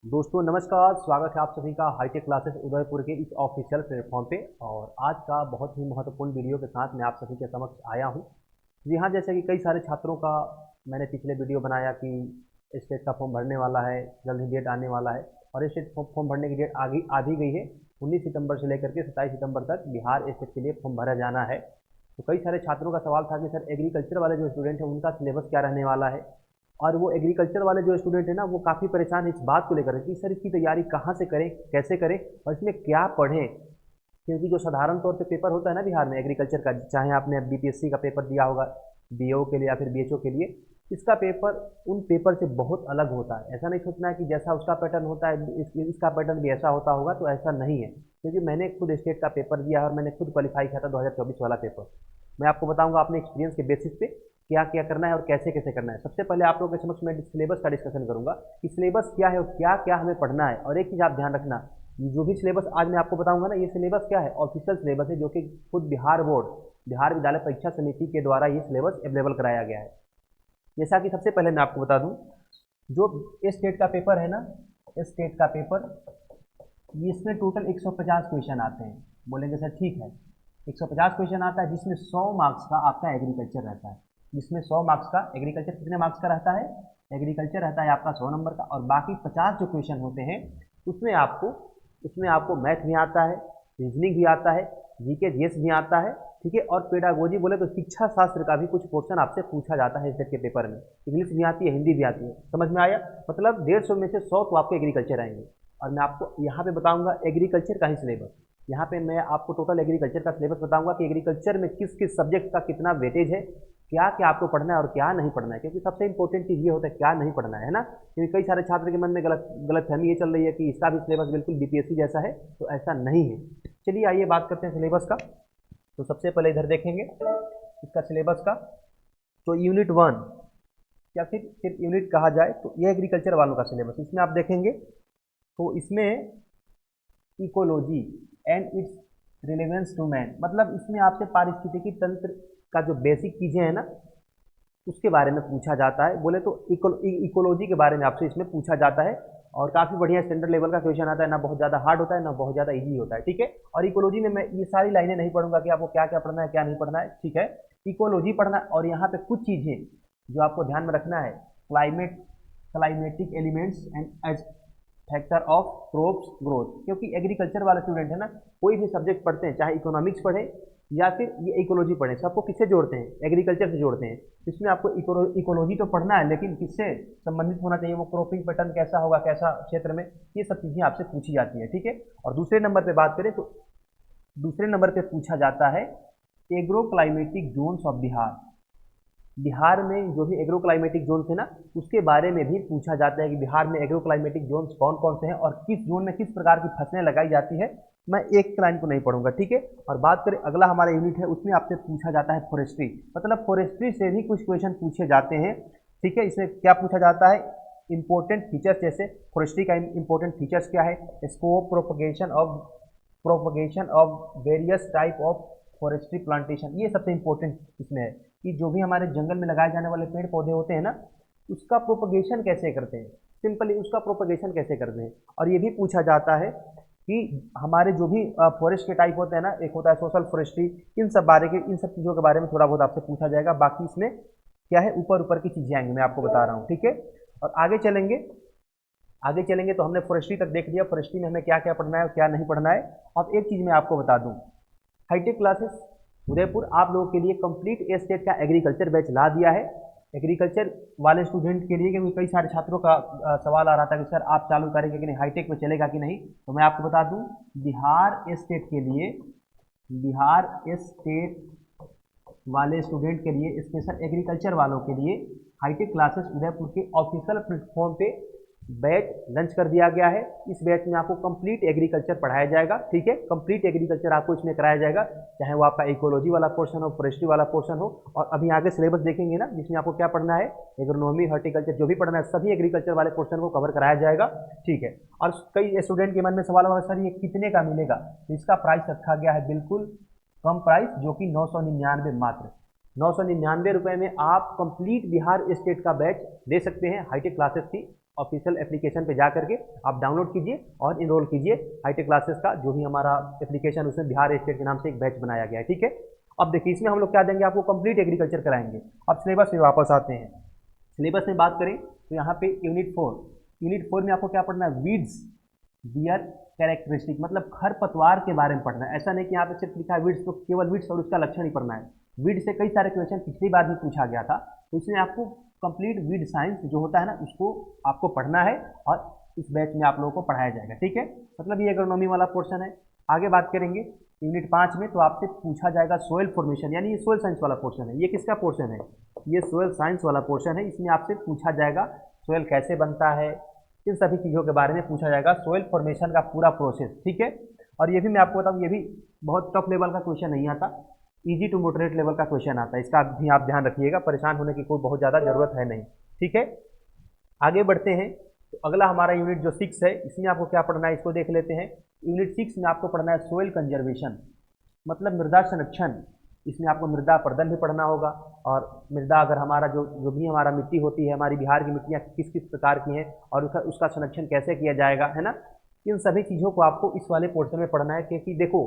दोस्तों नमस्कार, स्वागत है आप सभी का हाईटेक क्लासेस उदयपुर के इस ऑफिशियल प्लेटफॉर्म पे। और आज का बहुत ही महत्वपूर्ण वीडियो के साथ मैं आप सभी के समक्ष आया हूँ। जी हाँ, जैसे कि कई सारे छात्रों का मैंने पिछले वीडियो बनाया कि स्टेट का फॉर्म भरने वाला है, जल्द ही डेट आने वाला है। और स्टेट फॉर्म भरने की डेट आ भी गई है। 19 सितंबर से लेकर के 27 सितंबर तक बिहार स्टेट के लिए फॉर्म भरा जाना है। तो कई सारे छात्रों का सवाल था कि सर एग्रीकल्चर वाले जो स्टूडेंट हैं उनका सिलेबस क्या रहने वाला है। और वो एग्रीकल्चर वाले जो स्टूडेंट है ना, वो काफ़ी परेशान है इस बात को लेकर कि सर इसकी तैयारी कहाँ से करें, कैसे करें और इसमें क्या पढ़ें। क्योंकि जो साधारण तौर पे पेपर होता है ना बिहार में एग्रीकल्चर का, चाहे आपने बीपीएससी का पेपर दिया होगा बीओ के लिए या फिर बीएचओ के लिए, इसका पेपर उन पेपर से बहुत अलग होता है। ऐसा नहीं सोचना है कि जैसा उसका पैटर्न होता है इसका पैटर्न भी ऐसा होता होगा, तो ऐसा नहीं है। क्योंकि मैंने खुद स्टेट का पेपर दिया है और मैंने खुद क्वालिफाई किया था 2024 वाला पेपर। मैं आपको बताऊंगा अपने एक्सपीरियंस के बेसिस पे क्या क्या करना है और कैसे कैसे करना है। सबसे पहले आप लोगों के समक्ष मैं सिलेबस का डिस्कशन करूंगा कि सिलेबस क्या है और क्या क्या हमें पढ़ना है। और एक चीज़ आप ध्यान रखना, ये जो भी सिलेबस आज मैं आपको बताऊंगा ना, ये सिलेबस क्या है, ऑफिशियल सिलेबस है, जो कि खुद बिहार बोर्ड, बिहार विद्यालय परीक्षा समिति के द्वारा ये सिलेबस अवेलेबल कराया गया है। जैसा कि सबसे पहले मैं आपको बता दूं, जो स्टेट का पेपर है ना, स्टेट का पेपर, इसमें टोटल 150 क्वेश्चन आते हैं। बोलेंगे सर ठीक है, 150 क्वेश्चन आता है जिसमें 100 मार्क्स का आपका एग्रीकल्चर रहता है। जिसमें 100 मार्क्स का एग्रीकल्चर, कितने मार्क्स का रहता है, एग्रीकल्चर रहता है आपका 100 नंबर का। और बाकी 50 जो क्वेश्चन होते हैं उसमें आपको उसमें आपको मैथ भी आता है, रीजनिंग भी आता है, जीके जीएस भी आता है, ठीक है। और पेडागोजी बोले तो शिक्षा शास्त्र का भी कुछ पोर्शन आपसे पूछा जाता है स्टेट के पेपर में। इंग्लिश भी आती है, हिंदी भी आती है। समझ में आया? मतलब 150 में से 100 तो आपको एग्रीकल्चर आएंगे। और मैं आपको यहाँ पे बताऊंगा एग्रीकल्चर का ही सिलेबस। यहाँ पे मैं आपको टोटल एग्रीकल्चर का सिलेबस बताऊंगा कि एग्रीकल्चर में किस किस सब्जेक्ट का कितना वेटेज है, क्या क्या आपको पढ़ना है और क्या नहीं पढ़ना है। क्योंकि सबसे इंपॉर्टेंट चीज़ ये होता है क्या नहीं पढ़ना है ना। क्योंकि कई सारे छात्र के मन में गलत फहमी ये चल रही है कि इसका भी सिलेबस बिल्कुल बीपीएससी जैसा है, तो ऐसा नहीं है। चलिए आइए बात करते हैं सिलेबस का। तो सबसे पहले इधर देखेंगे इसका सिलेबस का। तो यूनिट 1 या फिर सिर्फ यूनिट कहा जाए तो ये एग्रीकल्चर वालों का सिलेबस, इसमें आप देखेंगे तो इसमें ecology and its relevance to man, मतलब इसमें आपसे पारिस्थितिकी तंत्र का जो बेसिक चीज़ें हैं ना उसके बारे में पूछा जाता है। बोले तो इकोलॉजी के बारे में आपसे इसमें पूछा जाता है। और काफ़ी बढ़िया स्टैंडर्ड लेवल का क्वेश्चन आता है, ना बहुत ज़्यादा हार्ड होता है ना बहुत ज़्यादा इजी होता है, ठीक है। और इकोलॉजी में मैं ये सारी लाइनें नहीं पढ़ूंगा कि आपको क्या क्या पढ़ना है क्या नहीं पढ़ना है, ठीक है। इकोलॉजी पढ़ना है। और यहाँ पे कुछ चीज़ें जो आपको ध्यान में रखना है, climatic elements and factor of crops growth. क्योंकि एग्रीकल्चर वाले स्टूडेंट है ना, कोई भी सब्जेक्ट पढ़ते हैं, चाहे इकोनॉमिक्स पढ़े या फिर ये इकोलॉजी पढ़े, सबको किससे जोड़ते हैं, एग्रीकल्चर से जोड़ते हैं। इसमें आपको इकोलॉजी तो पढ़ना है, लेकिन किससे संबंधित होना चाहिए, वो क्रॉपिंग पैटर्न कैसा होगा, कैसा क्षेत्र में, ये सब चीज़ें आपसे पूछी जाती है, ठीक है। और दूसरे नंबर पे बात करें तो दूसरे नंबर पे पूछा जाता है agro climatic zones of Bihar. Bihar में जो भी एग्रो क्लाइमेटिक जोन है ना, उसके बारे में भी पूछा जाता है कि बिहार में एग्रो क्लाइमेटिक जोन्स कौन कौन से हैं और किस जोन में किस प्रकार की फसलें लगाई जाती है। मैं एक लाइन को नहीं पढ़ूंगा, ठीक है। और बात करें अगला हमारा यूनिट है, उसमें आपसे पूछा जाता है फॉरेस्ट्री, मतलब फॉरेस्ट्री से भी कुछ क्वेश्चन पूछे जाते हैं, ठीक है। इसमें क्या पूछा जाता है, इंपॉर्टेंट फीचर्स, जैसे फॉरेस्ट्री का इंपॉर्टेंट फीचर्स क्या है, scope propagation of various type of forestry plantation, ये सबसे इंपॉर्टेंट इसमें है कि जो भी हमारे जंगल में लगाए जाने वाले पेड़ पौधे होते हैं ना, उसका प्रोपगेशन कैसे करते हैं, सिंपली उसका प्रोपगेशन कैसे करते हैं। और ये भी पूछा जाता है कि हमारे जो भी फॉरेस्ट के टाइप होते हैं ना, एक होता है सोशल फॉरेस्ट्री, इन सब चीज़ों के बारे में थोड़ा बहुत आपसे पूछा जाएगा। बाकी इसमें क्या है, ऊपर ऊपर की चीज़ें आएंगी, मैं आपको बता रहा हूँ, ठीक है। और आगे चलेंगे तो हमने फॉरेस्ट्री तक देख लिया, फॉरेस्ट्री में हमें क्या क्या पढ़ना है और क्या नहीं पढ़ना है। अब एक चीज़ मैं आपको बता दूँ, हाईटेक क्लासेस उदयपुर आप लोगों के लिए कंप्लीट स्टेट का एग्रीकल्चर बैच ला दिया है। एग्रीकल्चर वाले स्टूडेंट के लिए, क्योंकि कई सारे छात्रों का सवाल आ रहा था कि सर आप चालू करेंगे कि नहीं, हाईटेक में चलेगा कि नहीं, तो मैं आपको बता दूं बिहार स्टेट वाले स्टूडेंट के लिए, स्पेशल एग्रीकल्चर वालों के लिए हाईटेक क्लासेस उदयपुर के ऑफिशियल प्लेटफॉर्म पे बैच लंच कर दिया गया है। इस बैच में आपको कंप्लीट एग्रीकल्चर पढ़ाया जाएगा, ठीक है। कंप्लीट एग्रीकल्चर आपको इसमें कराया जाएगा, चाहे वो आपका इकोलॉजी वाला पोर्शन हो, फॉरेस्ट्री वाला पोर्शन हो। और अभी आगे सिलेबस देखेंगे ना, जिसमें आपको क्या पढ़ना है, एग्रोनॉमी, हॉर्टिकल्चर, जो भी पढ़ना है सभी एग्रीकल्चर वाले पोर्शन को कवर कराया जाएगा, ठीक है। और कई स्टूडेंट के मन में सवाल होगा सर ये कितने का मिलेगा, तो इसका प्राइस रखा गया है बिल्कुल कम प्राइस, जो कि 999 मात्र 999 रुपये में आप कंप्लीट बिहार स्टेट का बैच ले सकते हैं हाईटेक क्लासेस की। ऑफिशियल एप्लीकेशन पे जा करके आप डाउनलोड कीजिए और इनरोल कीजिए हाईटेक क्लासेस का जो भी हमारा एप्लीकेशन उसमें बिहार स्टेट के नाम से एक बैच बनाया गया है। ठीक है, अब देखिए इसमें हम लोग क्या देंगे, आपको कंप्लीट एग्रीकल्चर कराएंगे। अब सिलेबस में वापस आते हैं। सिलेबस में बात करें तो यहाँ पे यूनिट 4 में आपको क्या पढ़ना है, वीड्स बियर कैरेक्टरिस्टिक, मतलब खरपतवार के बारे में पढ़ना है। ऐसा नहीं कि यहाँ पे सिर्फ लिखा है वीड्स तो केवल वीड्स और उसका लक्षण ही पढ़ना है। वीड से कई सारे क्वेश्चन पिछली बार भी पूछा गया था, तो इसमें आपको कंप्लीट वीड साइंस जो होता है ना उसको आपको पढ़ना है और इस बैच में आप लोगों को पढ़ाया जाएगा। ठीक है, मतलब ये एग्रोनॉमी वाला पोर्शन है। आगे बात करेंगे यूनिट 5 में, तो आपसे पूछा जाएगा सोयल फॉर्मेशन, यानी ये सोयल साइंस वाला पोर्शन है। ये किसका पोर्शन है, ये सोयल साइंस वाला पोर्शन है। इसमें आपसे पूछा जाएगा सोयल कैसे बनता है, इन सभी चीज़ों के बारे में पूछा जाएगा, सोयल फॉर्मेशन का पूरा प्रोसेस। ठीक है, और ये भी मैं आपको बताऊँ, ये भी बहुत टफ लेवल का क्वेश्चन नहीं आता, इजी टू मॉडरेट लेवल का क्वेश्चन आता है। इसका भी आप ध्यान रखिएगा, परेशान होने की कोई बहुत ज़्यादा जरूरत है नहीं। ठीक है, आगे बढ़ते हैं। तो अगला हमारा यूनिट जो 6 है, इसमें आपको क्या पढ़ना है इसको देख लेते हैं। यूनिट 6 में आपको पढ़ना है सोयल कंजर्वेशन, मतलब मृदा संरक्षण। इसमें आपको मृदा प्रबंधन भी पढ़ना होगा, और मृदा अगर हमारा जो भी हमारा मिट्टी होती है, हमारी बिहार की मिट्टियाँ किस किस प्रकार की हैं और उसका संरक्षण कैसे किया जाएगा, है ना। इन सभी चीज़ों को आपको इस वाले पोर्शन में पढ़ना है, क्योंकि देखो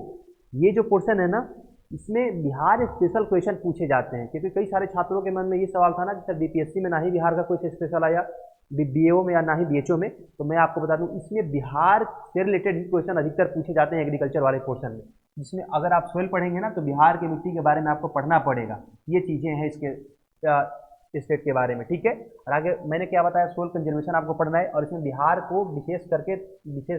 ये जो पोर्शन है ना, इसमें बिहार स्पेशल क्वेश्चन पूछे जाते हैं। क्योंकि कई सारे छात्रों के मन में ये सवाल था ना कि सर बीपीएससी में ना ही बिहार का कोई स्पेशल आया, बीएओ में या ना ही बीएचओ में, तो मैं आपको बता दूं इसमें बिहार से रिलेटेड ही क्वेश्चन अधिकतर पूछे जाते हैं एग्रीकल्चर वाले पोर्शन में, जिसमें अगर आप सोयल पढ़ेंगे ना तो बिहार की मिट्टी के बारे में आपको पढ़ना पड़ेगा। ये चीज़ें हैं इसके स्टेट के बारे में। ठीक है, और आगे मैंने क्या बताया, सोयल कंजर्वेशन आपको पढ़ना है और इसमें बिहार को विशेष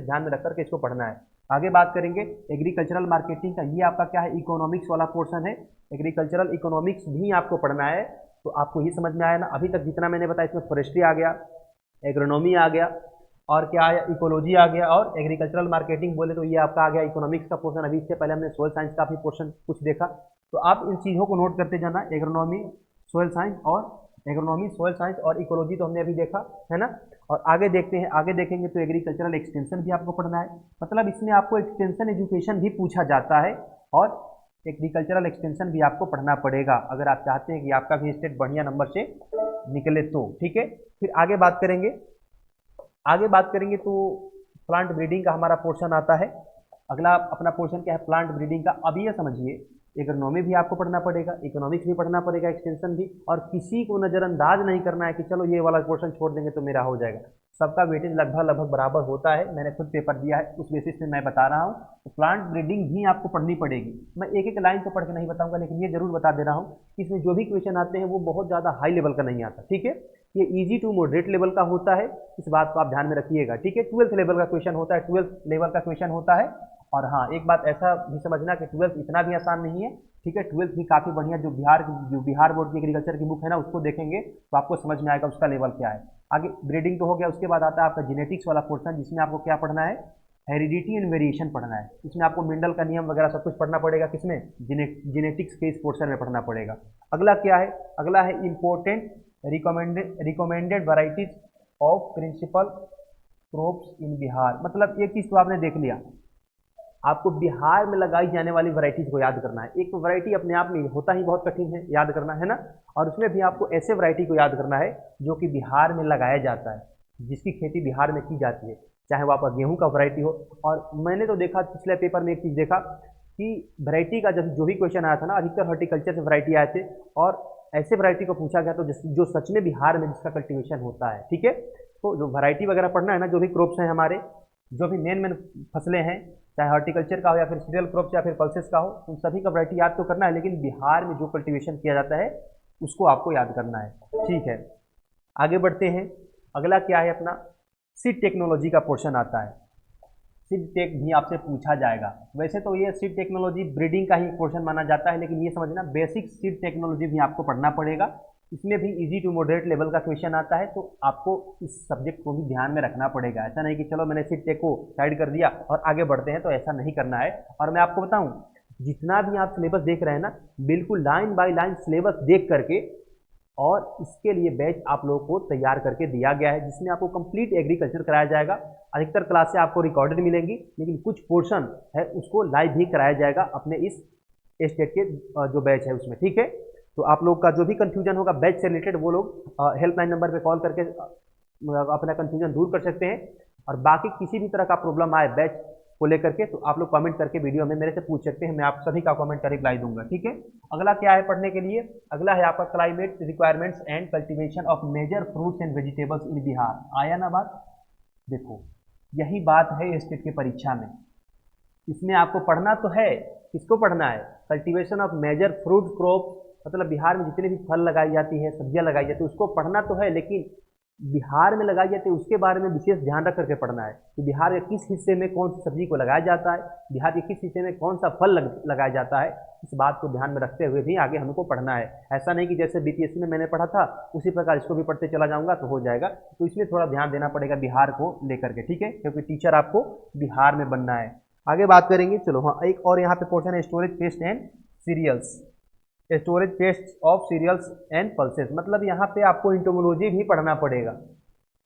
ध्यान में रख करके इसको पढ़ना है। आगे बात करेंगे एग्रीकल्चरल मार्केटिंग का, ये आपका क्या है, इकोनॉमिक्स वाला पोर्शन है। एग्रीकल्चरल इकोनॉमिक्स भी आपको पढ़ना है, तो आपको ये समझ में आया ना। अभी तक जितना मैंने बताया इसमें फॉरेस्ट्री आ गया, एग्रोनॉमी आ गया, और क्या आया, इकोलॉजी आ गया, और एग्रीकल्चरल मार्केटिंग बोले तो ये आपका आ गया इकोनॉमिक्स का पोर्शन। अभी इससे पहले हमने सोयल साइंस का भी पोर्शन कुछ देखा, तो आप इन चीज़ों को नोट करते जाना, एग्रोनॉमी, सोयल साइंस और इकोलॉजी तो हमने अभी देखा है ना। और आगे देखते हैं, आगे देखेंगे तो एग्रीकल्चरल एक्सटेंशन भी आपको पढ़ना है, मतलब इसमें आपको एक्सटेंशन एजुकेशन भी पूछा जाता है, और एग्रीकल्चरल एक्सटेंशन भी आपको पढ़ना पड़ेगा अगर आप चाहते हैं कि आपका भी स्टेट बढ़िया नंबर से निकले तो। ठीक है, फिर आगे बात करेंगे तो प्लांट ब्रीडिंग का हमारा पोर्शन आता है। अगला अपना पोर्शन क्या है, प्लांट ब्रीडिंग का। अब ये समझिए एग्रोनॉमी भी आपको पढ़ना पड़ेगा, इकोनॉमिक्स भी पढ़ना पड़ेगा, एक्सटेंशन भी, और किसी को नज़रअंदाज नहीं करना है कि चलो ये वाला पोर्शन छोड़ देंगे तो मेरा हो जाएगा। सबका वेटेज लगभग बराबर होता है, मैंने खुद पेपर दिया है, उस बेसिस पे मैं बता रहा हूँ। तो प्लांट ब्रीडिंग भी आपको पढ़नी पड़ेगी। मैं एक एक लाइन तो पढ़ के नहीं बताऊंगा, लेकिन ये जरूर बता दे रहा हूँ कि इसमें जो भी क्वेश्चन आते हैं वो बहुत ज़्यादा हाई लेवल का नहीं आता। ठीक है, ये इजी टू मॉडरेट लेवल का होता है, इस बात को आप ध्यान में रखिएगा। ठीक है, 12th लेवल का क्वेश्चन होता है, 12th लेवल का क्वेश्चन होता है। और हाँ, एक बात ऐसा भी समझना कि 12th इतना भी आसान नहीं है। ठीक है, 12th भी काफ़ी बढ़िया, जो बिहार बोर्ड की एग्रीकल्चर की बुक है ना उसको देखेंगे तो आपको समझ में आएगा उसका लेवल क्या है। आगे ब्रीडिंग तो हो गया, उसके बाद आता है आपका जेनेटिक्स वाला पोर्शन, जिसमें आपको क्या पढ़ना है, हेरिडिटी एंड वेरिएशन पढ़ना है। इसमें आपको मिनरल का नियम वगैरह सब कुछ पढ़ना पड़ेगा, किसमें, जेनेटिक्स के इस पोर्शन में पढ़ना पड़ेगा। अगला क्या है, अगला है important recommended varieties of principal crops in Bihar. मतलब एक चीज़ तो आपने देख लिया, आपको बिहार में लगाई जाने वाली वैरायटीज को याद करना है। एक तो वैरायटी अपने आप में होता ही बहुत कठिन है याद करना, है ना, और उसमें भी आपको ऐसे वैरायटी को याद करना है जो कि बिहार में लगाया जाता है, जिसकी खेती बिहार में की जाती है, चाहे वो आपका गेहूं का वैरायटी हो। और मैंने तो देखा पिछले पेपर में एक चीज़ देखा कि वैरायटी का जब जो भी क्वेश्चन आया था ना, अधिकतर हॉर्टिकल्चर से वैरायटी आए थे, और ऐसे वैरायटी को पूछा गया तो जो सच में बिहार में जिसका कल्टिवेशन होता है। ठीक है, तो जो वैरायटी वगैरह पढ़ना है ना, जो भी क्रॉप्स हैं हमारे, जो भी मेन फसलें हैं, चाहे हॉर्टिकल्चर का हो या फिर सीरियल क्रॉप्स या फिर पल्सेस का हो, उन सभी का वैरायटी याद तो करना है, लेकिन बिहार में जो कल्टीवेशन किया जाता है उसको आपको याद करना है। ठीक है, आगे बढ़ते हैं। अगला क्या है अपना, सीड टेक्नोलॉजी का पोर्शन आता है। सीड टेक भी आपसे पूछा जाएगा। वैसे तो ये सीड टेक्नोलॉजी ब्रीडिंग का ही पोर्शन माना जाता है, लेकिन ये समझना बेसिक सीड टेक्नोलॉजी भी आपको पढ़ना पड़ेगा। इसमें भी इजी टू मॉडरेट लेवल का क्वेश्चन आता है, तो आपको इस सब्जेक्ट को भी ध्यान में रखना पड़ेगा। ऐसा नहीं कि चलो मैंने सीड टेक को साइड कर दिया और आगे बढ़ते हैं, तो ऐसा नहीं करना है। और मैं आपको बताऊं, जितना भी आप सिलेबस देख रहे हैं ना, बिल्कुल लाइन बाय लाइन सिलेबस देख करके, और इसके लिए बैच आप लोगों को तैयार करके दिया गया है, जिसमें आपको कंप्लीट एग्रीकल्चर कराया जाएगा। अधिकतर क्लासें आपको रिकॉर्डेड मिलेंगी, लेकिन कुछ पोर्शन है उसको लाइव भी कराया जाएगा अपने इस स्टेट के जो बैच है उसमें। ठीक है, तो आप लोग का जो भी कंफ्यूजन होगा बैच से रिलेटेड, वो लोग हेल्पलाइन नंबर पे कॉल करके अपना कंफ्यूजन दूर कर सकते हैं। और बाकी किसी भी तरह का प्रॉब्लम आए बैच को लेकर के तो आप लोग कमेंट करके वीडियो में मेरे से पूछ सकते हैं, मैं आप सभी का कमेंट का रिप्लाई दूंगा। ठीक है, अगला क्या है पढ़ने के लिए? अगला है आपका climate requirements and cultivation of major fruits and vegetables in Bihar. आया ना बात? देखो यही बात है स्टेट की परीक्षा में, इसमें आपको पढ़ना तो है, किसको पढ़ना है? Cultivation of major fruit crop, मतलब बिहार में जितने भी फल लगाई जाती है, सब्जियां लगाई जाती है, उसको पढ़ना तो है, लेकिन बिहार में लगाई जाती है उसके बारे में विशेष ध्यान रख करके पढ़ना है कि बिहार के किस हिस्से में कौन सी सब्जी को लगाया जाता है, बिहार के किस हिस्से में कौन सा फल लगाया जाता है। इस बात को ध्यान में रखते हुए भी आगे हमको पढ़ना है। ऐसा नहीं कि जैसे बीपीएससी में मैंने पढ़ा था उसी प्रकार इसको भी पढ़ते चला जाऊंगा तो हो जाएगा, तो इसमें थोड़ा ध्यान देना पड़ेगा बिहार को लेकर के। ठीक है, क्योंकि टीचर आपको बिहार में बनना है। आगे बात करेंगे, चलो हाँ एक और यहाँ पे पोर्शन है storage pest and cereals, storage pest of cereals and pulses, मतलब यहाँ पे आपको इंटोमोलॉजी भी पढ़ना पड़ेगा,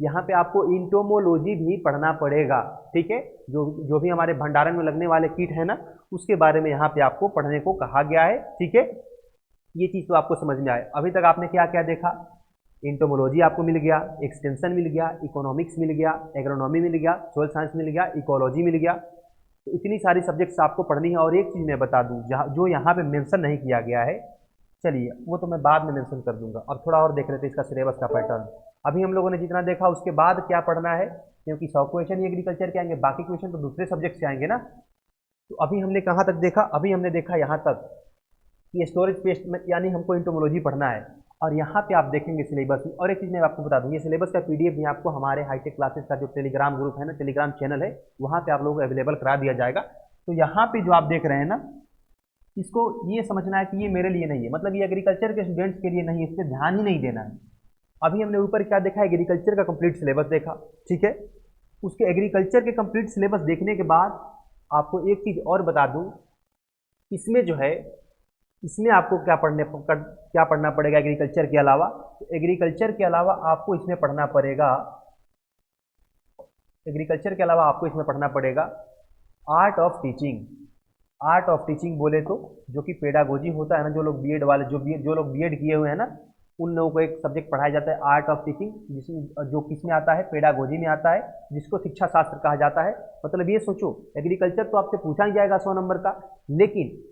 यहाँ पे आपको इंटोमोलॉजी भी पढ़ना पड़ेगा। ठीक है, जो भी हमारे भंडारण में लगने वाले कीट है ना उसके बारे में यहाँ पे आपको पढ़ने को कहा गया है। ठीक है, ये चीज़ तो आपको समझ में आए। अभी तक आपने क्या क्या देखा? इंटोमोलॉजी आपको मिल गया, एक्सटेंशन मिल गया, इकोनॉमिक्स मिल गया, एग्रोनॉमी मिल गया, सोयल साइंस मिल गया, इकोलॉजी मिल गया। तो इतनी सारी सब्जेक्ट्स आपको पढ़नी है। और एक चीज़ मैं बता दूँ जो यहाँ पे मेंशन नहीं किया गया है, चलिए वो तो मैं बाद में मेंशन कर दूंगा। अब थोड़ा और देख लेते हैं इसका सिलेबस का पैटर्न। अभी हम लोगों ने जितना देखा उसके बाद क्या पढ़ना है, क्योंकि 100 क्वेश्चन ही एग्रीकल्चर के आएंगे, बाकी क्वेश्चन तो दूसरे सब्जेक्ट से आएंगे ना। तो अभी हमने कहाँ तक देखा? अभी हमने देखा यहाँ तक कि स्टोरेज पेस्ट में यानी हमको इंटोमोलॉजी पढ़ना है। और यहाँ पे आप देखेंगे सिलेबस में, और एक चीज़ मैं आपको बता दूँ, ये सिलेबस का पीडीएफ भी आपको हमारे हाईटेक क्लासेस का जो टेलीग्राम ग्रुप है ना, टेलीग्राम चैनल है, वहाँ पे आप लोगों को अवेलेबल करा दिया जाएगा। तो यहाँ पे जो आप देख रहे हैं ना, इसको ये समझना है कि ये मेरे लिए नहीं है, मतलब ये एग्रीकल्चर के स्टूडेंट्स के लिए नहीं है, इस पर ध्यान ही नहीं देना है। अभी हमने ऊपर क्या देखा? एग्रीकल्चर का कंप्लीट सिलेबस देखा। ठीक है, उसके एग्रीकल्चर के कंप्लीट सिलेबस देखने के बाद आपको एक चीज़ और बता दूं, इसमें जो है इसमें आपको क्या पढ़ना पड़ेगा एग्रीकल्चर के अलावा? तो एग्रीकल्चर के अलावा आपको इसमें पढ़ना पड़ेगा, एग्रीकल्चर के अलावा आपको इसमें पढ़ना पड़ेगा art of teaching. Art of teaching बोले तो जो कि पेडागोजी होता है ना, जो लोग बीएड वाले जो लोग बीएड किए हुए हैं ना, उन लोगों को एक सब्जेक्ट पढ़ाया जाता है आर्ट ऑफ टीचिंग, जिसमें जो किस में आता है? पेडागोजी में आता है, जिसको शिक्षा शास्त्र कहा जाता है। मतलब ये सोचो, एग्रीकल्चर तो आपसे पूछा ही जाएगा 100 नंबर का, लेकिन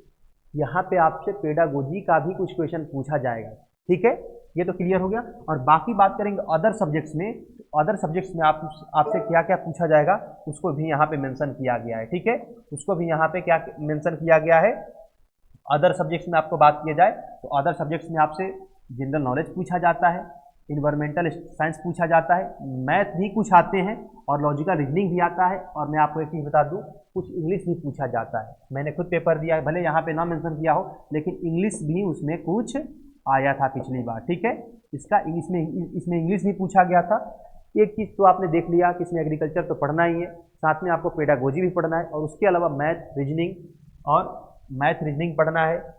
यहाँ पे आपसे पेडागोजी का भी कुछ क्वेश्चन पूछा जाएगा। ठीक है, ये तो क्लियर हो गया। और बाकी बात करेंगे अदर सब्जेक्ट्स में, अदर सब्जेक्ट्स में आपसे क्या क्या पूछा जाएगा उसको भी यहाँ पे मेंशन किया गया है। ठीक है, उसको भी यहाँ पे क्या मेंशन किया गया है? अदर सब्जेक्ट्स में आपको बात किया जाए तो अदर सब्जेक्ट्स में आपसे जनरल नॉलेज पूछा जाता है, इन्वायरमेंटल साइंस पूछा जाता है, मैथ भी कुछ आते हैं और लॉजिकल रीजनिंग भी आता है। और मैं आपको एक चीज़ बता दूं, कुछ इंग्लिश भी पूछा जाता है। मैंने खुद पेपर दिया है, भले यहाँ पे ना मेंशन किया हो, लेकिन इंग्लिश भी उसमें कुछ आया था पिछली बार। ठीक है, इसमें इंग्लिश भी पूछा गया था। एक चीज़ तो आपने देख लिया कि इसमें एग्रीकल्चर तो पढ़ना ही है, साथ में आपको पेडागोजी भी पढ़ना है, और उसके अलावा मैथ रीजनिंग पढ़ना है,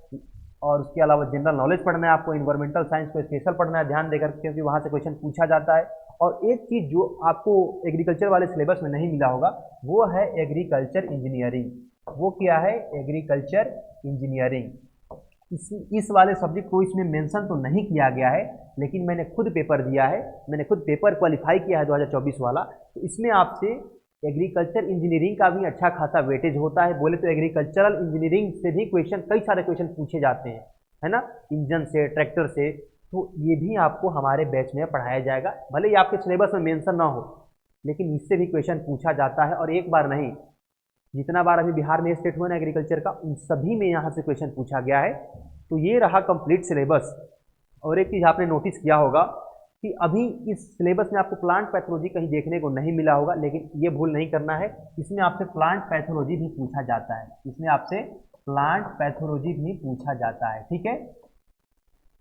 और उसके अलावा जनरल नॉलेज पढ़ना है आपको, इन्वायरमेंटल साइंस को स्पेशल पढ़ना है ध्यान देकर, क्योंकि वहाँ से क्वेश्चन पूछा जाता है। और एक चीज़ जो आपको एग्रीकल्चर वाले सिलेबस में नहीं मिला होगा वो है एग्रीकल्चर इंजीनियरिंग। वो क्या है? Agriculture engineering. इस वाले सब्जेक्ट को इसमें मेंशन तो नहीं किया गया है, लेकिन मैंने खुद पेपर दिया है, मैंने खुद पेपर क्वालिफाई किया है 2024 वाला। तो इसमें आपसे एग्रीकल्चर इंजीनियरिंग का भी अच्छा खासा वेटेज होता है। बोले तो एग्रीकल्चरल इंजीनियरिंग से भी कई सारे क्वेश्चन पूछे जाते हैं, है ना, इंजन से, ट्रैक्टर से। तो ये भी आपको हमारे बैच में पढ़ाया जाएगा, भले ही आपके सिलेबस में मेंशन ना हो, लेकिन इससे भी क्वेश्चन पूछा जाता है। और एक बार नहीं, जितना बार अभी बिहार में स्टेट हुआ ना एग्रीकल्चर का, उन सभी में यहाँ से क्वेश्चन पूछा गया है। तो ये रहा कंप्लीट सिलेबस। और एक चीज़ आपने नोटिस किया होगा कि अभी इस सिलेबस में आपको प्लांट पैथोलॉजी कहीं देखने को नहीं मिला होगा, लेकिन ये भूल नहीं करना है, इसमें आपसे प्लांट पैथोलॉजी भी पूछा जाता है। इसमें आपसे प्लांट पैथोलॉजी भी पूछा जाता है। ठीक है,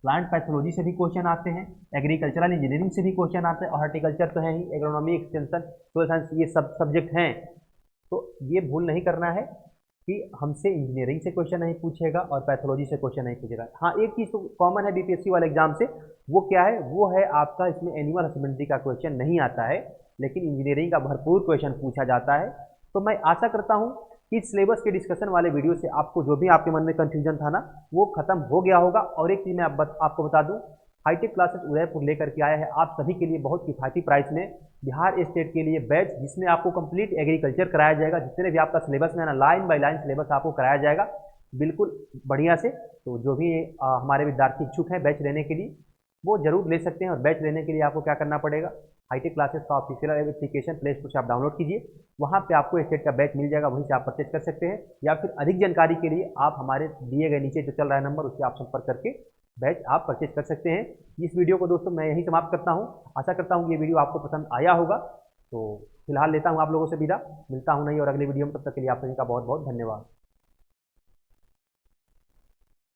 प्लांट पैथोलॉजी से भी क्वेश्चन आते हैं, एग्रीकल्चरल इंजीनियरिंग से भी क्वेश्चन आते हैं, और हॉर्टिकल्चर तो है ही, एग्रोनॉमी, एक्सटेंशन, सोयल साइंस, ये सब सब्जेक्ट हैं। तो ये भूल नहीं करना है कि हमसे इंजीनियरिंग से क्वेश्चन नहीं पूछेगा और पैथोलॉजी से क्वेश्चन नहीं पूछेगा। हाँ, एक चीज़ तो कॉमन है बीपीएससी वाले एग्जाम से, वो क्या है? वो है आपका इसमें एनिमल हस्बेंड्री का क्वेश्चन नहीं आता है, लेकिन इंजीनियरिंग का भरपूर क्वेश्चन पूछा जाता है। तो मैं आशा करता हूँ कि इस सिलेबस के डिस्कशन वाले वीडियो से आपको जो भी आपके मन में कन्फ्यूजन था ना, वो खत्म हो गया होगा। और एक चीज़ मैं आपको बता दूँ हाईटेक क्लासेस उदयपुर लेकर के आया है आप सभी के लिए बहुत किफ़ायती प्राइस में बिहार स्टेट के लिए बैच, जिसमें आपको कंप्लीट एग्रीकल्चर कराया जाएगा। जितने भी आपका सिलेबस में ना लाइन बाय लाइन सिलेबस आपको कराया जाएगा बिल्कुल बढ़िया से। तो जो भी हमारे विद्यार्थी इच्छुक हैं बैच लेने के लिए वो जरूर ले सकते हैं। और बैच लेने के लिए आपको क्या करना पड़ेगा, हाईटेक क्लासेस का ऑफिशियल एप्लीकेशन प्ले स्टोर से आप डाउनलोड कीजिए, वहाँ पे आपको स्टेट का बैच मिल जाएगा, वहीं से आप परचेज कर सकते हैं। या फिर अधिक जानकारी के लिए आप हमारे दिए गए नीचे जो चल रहा है नंबर, उससे आप संपर्क करके बैच आप परचेज कर सकते हैं। इस वीडियो को दोस्तों मैं यहीं समाप्त करता हूँ। आशा करता हूँ कि ये वीडियो आपको पसंद आया होगा। तो फिलहाल लेता हूँ आप लोगों से विदा, मिलता हूँ नहीं और अगले वीडियो में, तब तक के लिए आप सभी का बहुत बहुत धन्यवाद।